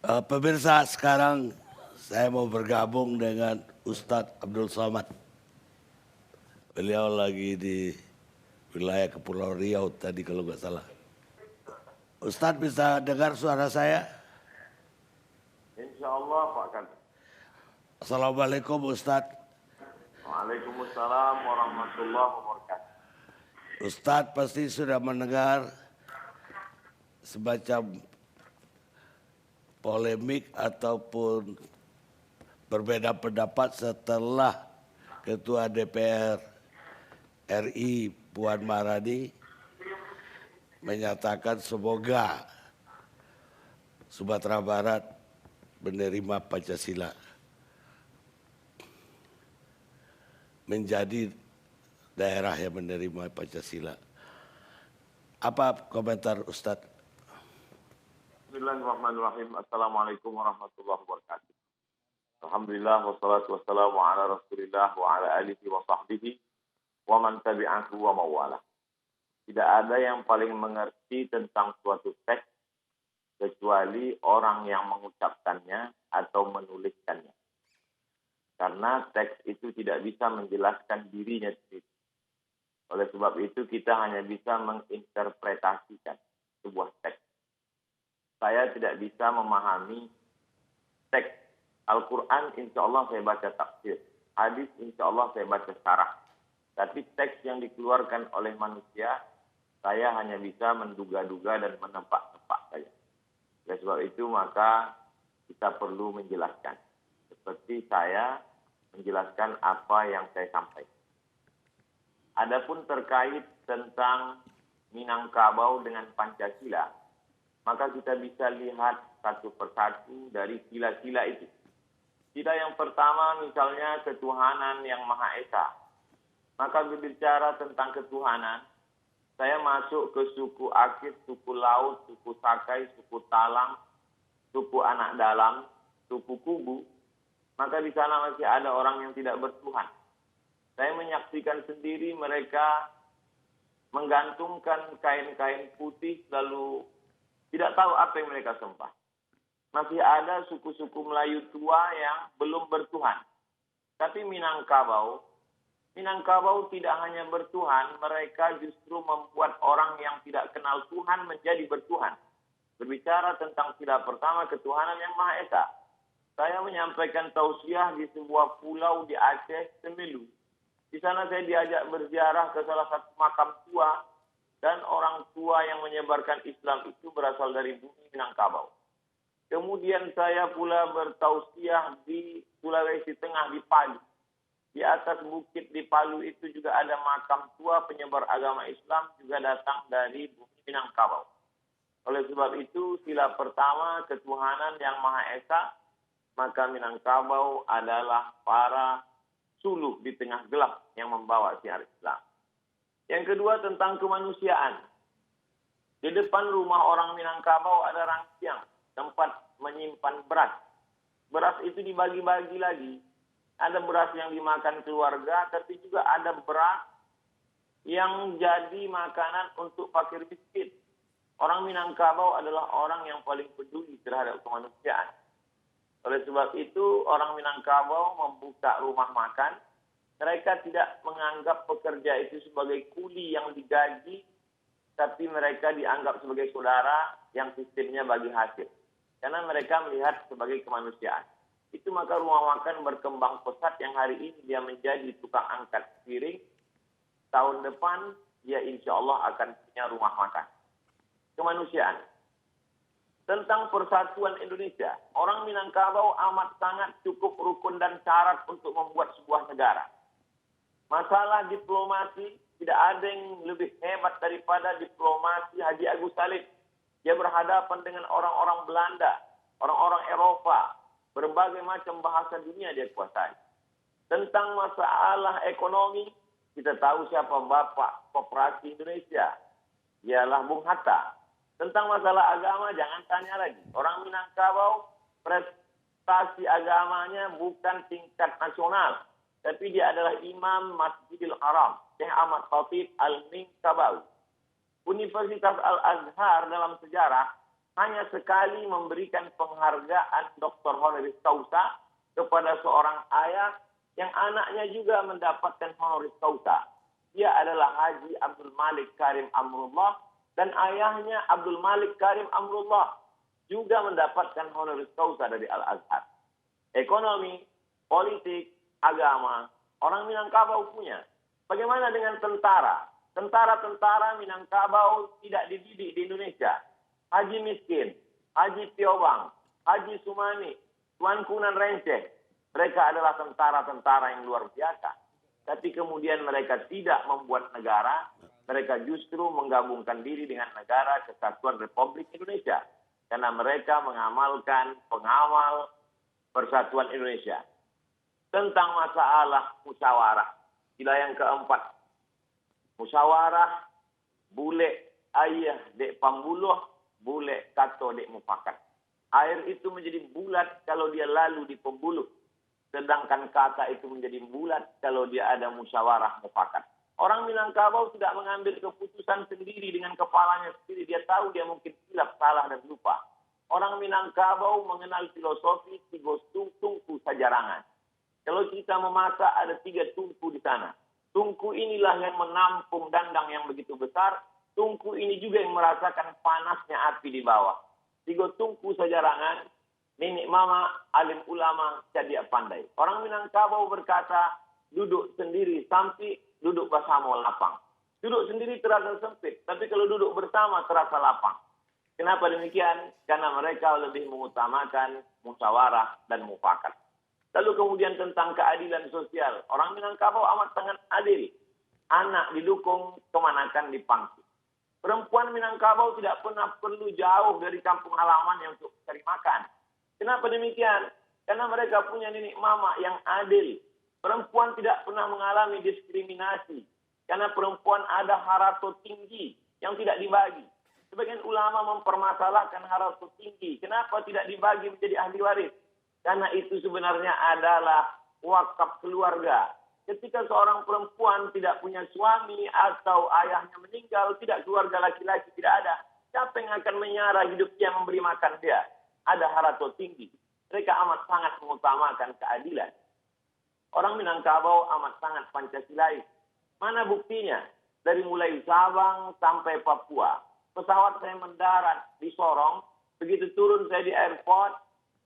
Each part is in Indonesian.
Pemirsa, sekarang saya mau bergabung dengan Ustadz Abdul Somad. Beliau lagi di wilayah Kepulauan Riau tadi kalau nggak salah. Ustadz bisa dengar suara saya? Insya Allah Pak Kan. Assalamualaikum Ustadz. Waalaikumsalam warahmatullahi wabarakatuh. Ustadz pasti sudah mendengar semacam polemik ataupun berbeda pendapat setelah Ketua DPR RI Puan Maharani menyatakan semoga Sumatera Barat menerima Pancasila, menjadi daerah yang menerima Pancasila. Apa komentar Ustadz? Bismillahirrahmanirrahim. Assalamualaikum warahmatullahi wabarakatuh. Alhamdulillah wassalatu wassalamu ala Rasulillah wa ala alihi wa sahbihi wa man tabi'ahu wa mawalah. Tidak ada yang paling mengerti tentang suatu teks kecuali orang yang mengucapkannya atau menuliskannya. Karena teks itu tidak bisa menjelaskan dirinya sendiri. Oleh sebab itu kita hanya bisa menginterpretasikan sebuah teks. Saya tidak bisa memahami teks. Al-Quran insya Allah saya baca tafsir. Hadis insya Allah saya baca syarah. Tapi teks yang dikeluarkan oleh manusia, saya hanya bisa menduga-duga dan menebak-nebak saja. Oleh sebab itu maka kita perlu menjelaskan. Seperti saya menjelaskan apa yang saya sampaikan. Adapun terkait tentang Minangkabau dengan Pancasila, maka kita bisa lihat satu persatu dari sila-sila itu. Sila yang pertama misalnya ketuhanan yang Maha Esa. Maka berbicara tentang ketuhanan, saya masuk ke suku Akit, suku Laut, suku Sakai, suku Talang, suku Anak Dalam, suku Kubu. Maka di sana masih ada orang yang tidak bertuhan. Saya menyaksikan sendiri mereka menggantungkan kain-kain putih lalu tidak tahu apa yang mereka sembah. Masih ada suku-suku Melayu tua yang belum bertuhan. Tapi Minangkabau tidak hanya bertuhan, mereka justru membuat orang yang tidak kenal Tuhan menjadi bertuhan. Berbicara tentang sila pertama ketuhanan yang Maha Esa. Saya menyampaikan tausiah di sebuah pulau di Aceh, Semelu. Di sana saya diajak berziarah ke salah satu makam tua. Dan orang tua yang menyebarkan Islam itu berasal dari bumi Minangkabau. Kemudian saya pula bertausiah di Sulawesi Tengah, di Palu. Di atas bukit di Palu itu juga ada makam tua penyebar agama Islam juga datang dari bumi Minangkabau. Oleh sebab itu, sila pertama ketuhanan yang Maha Esa, maka Minangkabau adalah para suluh di tengah gelap yang membawa siar Islam. Yang kedua tentang kemanusiaan. Di depan rumah orang Minangkabau ada rangsiang, tempat menyimpan beras. Beras itu dibagi-bagi lagi. Ada beras yang dimakan keluarga, tapi juga ada beras yang jadi makanan untuk fakir miskin. Orang Minangkabau adalah orang yang paling peduli terhadap kemanusiaan. Oleh sebab itu, orang Minangkabau membuka rumah makan. Mereka tidak menganggap pekerja itu sebagai kuli yang digaji, tapi mereka dianggap sebagai saudara yang sistemnya bagi hasil. Karena mereka melihat sebagai kemanusiaan. Itu maka rumah makan berkembang pesat yang hari ini dia menjadi tukang angkat piring. Tahun depan dia insya Allah akan punya rumah makan. Kemanusiaan. Tentang persatuan Indonesia, orang Minangkabau amat sangat cukup rukun dan syarat untuk membuat sebuah negara. Masalah diplomasi, tidak ada yang lebih hebat daripada diplomasi Haji Agus Salim. Dia berhadapan dengan orang-orang Belanda, orang-orang Eropa, berbagai macam bahasa dunia dia kuasai. Tentang masalah ekonomi, kita tahu siapa Bapak Koperasi Indonesia. Ialah Bung Hatta. Tentang masalah agama, jangan tanya lagi. Orang Minangkabau, prestasi agamanya bukan tingkat nasional. Tapi dia adalah Imam Masjidil Haram, Syekh Ahmad Khatib Al-Minangkabau. Universitas Al-Azhar dalam sejarah hanya sekali memberikan penghargaan Dr. honoris causa kepada seorang ayah yang anaknya juga mendapatkan honoris causa. Dia adalah Haji Abdul Malik Karim Amrullah dan ayahnya Abdul Malik Karim Amrullah juga mendapatkan honoris causa dari Al-Azhar. Ekonomi, politik, agama, orang Minangkabau punya. Bagaimana dengan tentara? Tentara-tentara Minangkabau tidak dididik di Indonesia. Haji Miskin, Haji Tiobang, Haji Sumani, Tuan Kunan Renceh. Mereka adalah tentara-tentara yang luar biasa. Tapi kemudian mereka tidak membuat negara, mereka justru menggabungkan diri dengan negara Kesatuan Republik Indonesia. Karena mereka mengamalkan pengawal Persatuan Indonesia. Tentang masalah musyawarah. Sila yang keempat. Musyawarah, bule ayah dek pambuluh, bule kato dek mufakat. Air itu menjadi bulat kalau dia lalu di pembuluh. Sedangkan kata itu menjadi bulat kalau dia ada musyawarah mufakat. Orang Minangkabau tidak mengambil keputusan sendiri dengan kepalanya sendiri. Dia tahu dia mungkin silap, salah, dan lupa. Orang Minangkabau mengenal filosofi tiga tungku sajarangan. Kalau kita memasak ada 3 tungku di sana. Tungku inilah yang menampung dandang yang begitu besar. Tungku ini juga yang merasakan panasnya api di bawah. 3 tungku sajarangan. Nenek mama, alim ulama, cadia pandai. Orang Minangkabau berkata, duduk sendiri sampai duduk bersama lapang. Duduk sendiri terasa sempit, tapi kalau duduk bersama terasa lapang. Kenapa demikian? Karena mereka lebih mengutamakan musyawarah dan mufakat. Lalu kemudian tentang keadilan sosial. Orang Minangkabau amat sangat adil. Anak didukung, kemanakan dipangsi. Perempuan Minangkabau tidak pernah perlu jauh dari kampung halamannya untuk cari makan. Kenapa demikian? Karena mereka punya nenek mama yang adil. Perempuan tidak pernah mengalami diskriminasi. Karena perempuan ada harato tinggi yang tidak dibagi. Sebagian ulama mempermasalahkan harato tinggi. Kenapa tidak dibagi menjadi ahli waris? Karena itu sebenarnya adalah wakaf keluarga. Ketika seorang perempuan tidak punya suami atau ayahnya meninggal, tidak keluarga laki-laki, tidak ada. Siapa yang akan menyara hidupnya memberi makan dia? Ada harato tinggi. Mereka amat sangat mengutamakan keadilan. Orang Minangkabau amat sangat Pancasilais. Mana buktinya? Dari mulai Sabang sampai Papua. Pesawat saya mendarat di Sorong. Begitu turun saya di airport,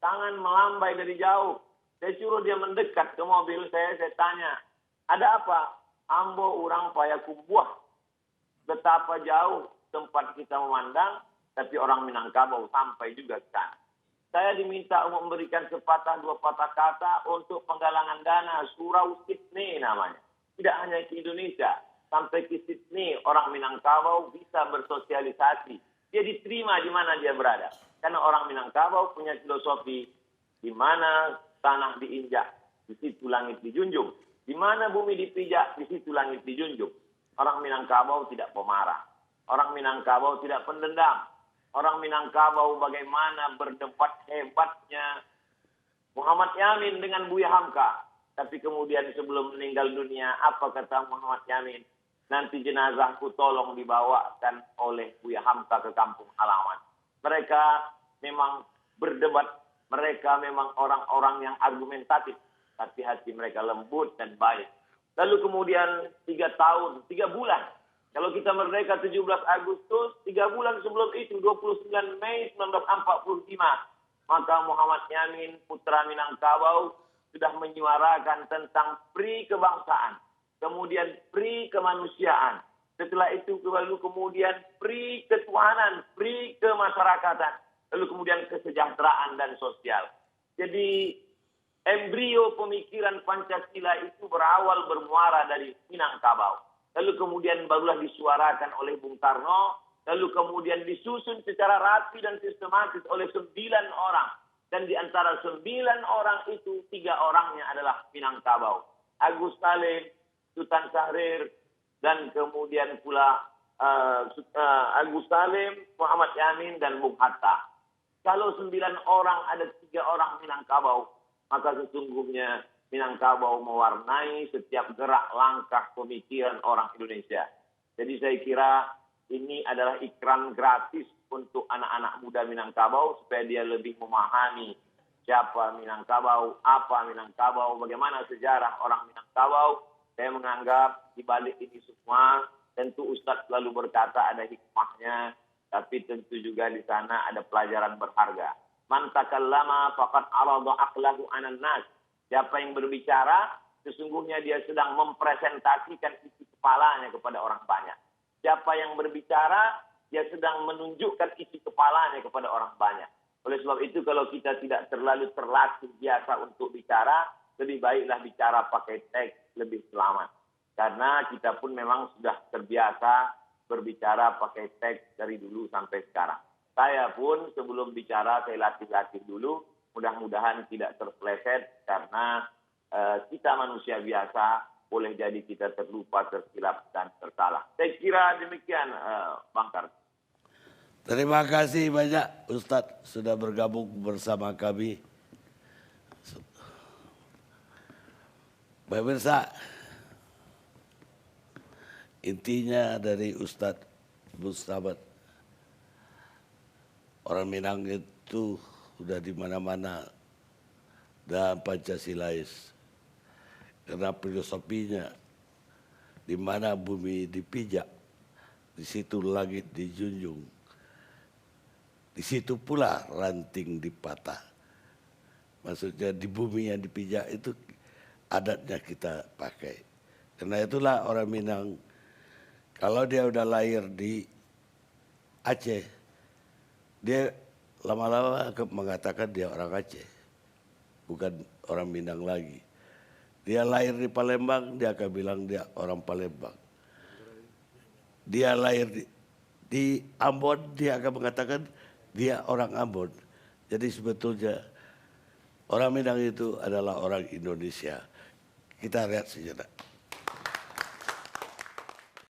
tangan melambai dari jauh. Saya suruh dia mendekat ke mobil saya tanya, ada apa? Ambo urang payakumbuh. Betapa jauh tempat kita memandang, tapi orang Minangkabau sampai juga ke sana. Saya diminta untuk memberikan sepatah 2 patah kata untuk penggalangan dana Surau Sydney namanya. Tidak hanya ke Indonesia, sampai ke Sydney orang Minangkabau bisa bersosialisasi. Dia diterima di mana dia berada. Karena orang Minangkabau punya filosofi di mana tanah diinjak, di situ langit dijunjung. Di mana bumi dipijak, di situ langit dijunjung. Orang Minangkabau tidak pemarah. Orang Minangkabau tidak pendendam. Orang Minangkabau bagaimana berdebat hebatnya Muhammad Yamin dengan Buya Hamka. Tapi kemudian sebelum meninggal dunia, apa kata Muhammad Yamin? Nanti jenazahku tolong dibawakan oleh Buya Hamka ke kampung halaman. Mereka memang berdebat. Mereka memang orang-orang yang argumentatif. Tapi hati mereka lembut dan baik. Lalu kemudian 3 tahun, 3 bulan. Kalau kita merdeka 17 Agustus, 3 bulan sebelum itu, 29 Mei 1945, maka Muhammad Yamin, putra Minangkabau, sudah menyuarakan tentang pri kebangsaan, kemudian pri kemanusiaan. Setelah itu lalu kemudian pri ketuhanan, pri kemasyarakatan, lalu kemudian kesejahteraan dan sosial. Jadi embrio pemikiran Pancasila itu berawal bermuara dari Minangkabau. Lalu kemudian barulah disuarakan oleh Bung Karno, lalu kemudian disusun secara rapi dan sistematis oleh 9 orang. Dan di antara 9 orang itu, 3 orangnya adalah Minangkabau. Agus Salim, Sultan Syahrir, dan kemudian pula Agus Salim, Muhammad Yamin, dan Bung Hatta. Kalau 9 orang ada 3 orang Minangkabau, maka sesungguhnya Minangkabau mewarnai setiap gerak langkah pemikiran orang Indonesia. Jadi saya kira ini adalah ikram gratis untuk anak-anak muda Minangkabau supaya dia lebih memahami siapa Minangkabau, apa Minangkabau, bagaimana sejarah orang Minangkabau. Saya menganggap di balik ini semua tentu Ustadz selalu berkata ada hikmahnya, tapi tentu juga di sana ada pelajaran berharga. Man takallama faqad arada aqlahu 'alan nas. Siapa yang berbicara, sesungguhnya dia sedang mempresentasikan isi kepalanya kepada orang banyak. Siapa yang berbicara, dia sedang menunjukkan isi kepalanya kepada orang banyak. Oleh sebab itu kalau kita tidak terlalu terlatih biasa untuk bicara, lebih baiklah bicara pakai teks, lebih selamat. Karena kita pun memang sudah terbiasa berbicara pakai teks dari dulu sampai sekarang. Saya pun sebelum bicara saya latih-latih dulu, mudah-mudahan tidak terpeleset karena kita manusia biasa, boleh jadi kita terlupa, tersilap, dan tersalah. Saya kira demikian, Bang Karti. Terima kasih banyak Ustadz sudah bergabung bersama kami. Pemirsa, intinya dari Ustadz Abdul Samad, orang Minang itu sudah di mana-mana dan Pancasilais. Karena filosofinya, di mana bumi dipijak, di situ langit dijunjung. Di situ pula ranting dipatah. Maksudnya di bumi yang dipijak itu adatnya kita pakai. Karena itulah orang Minang, kalau dia udah lahir di Aceh, dia lama-lama mengatakan dia orang Aceh, bukan orang Minang lagi. Dia lahir di Palembang, dia akan bilang dia orang Palembang. Dia lahir di Ambon, dia akan mengatakan dia orang Ambon. Jadi sebetulnya orang Minang itu adalah orang Indonesia. Kita lihat sejenak.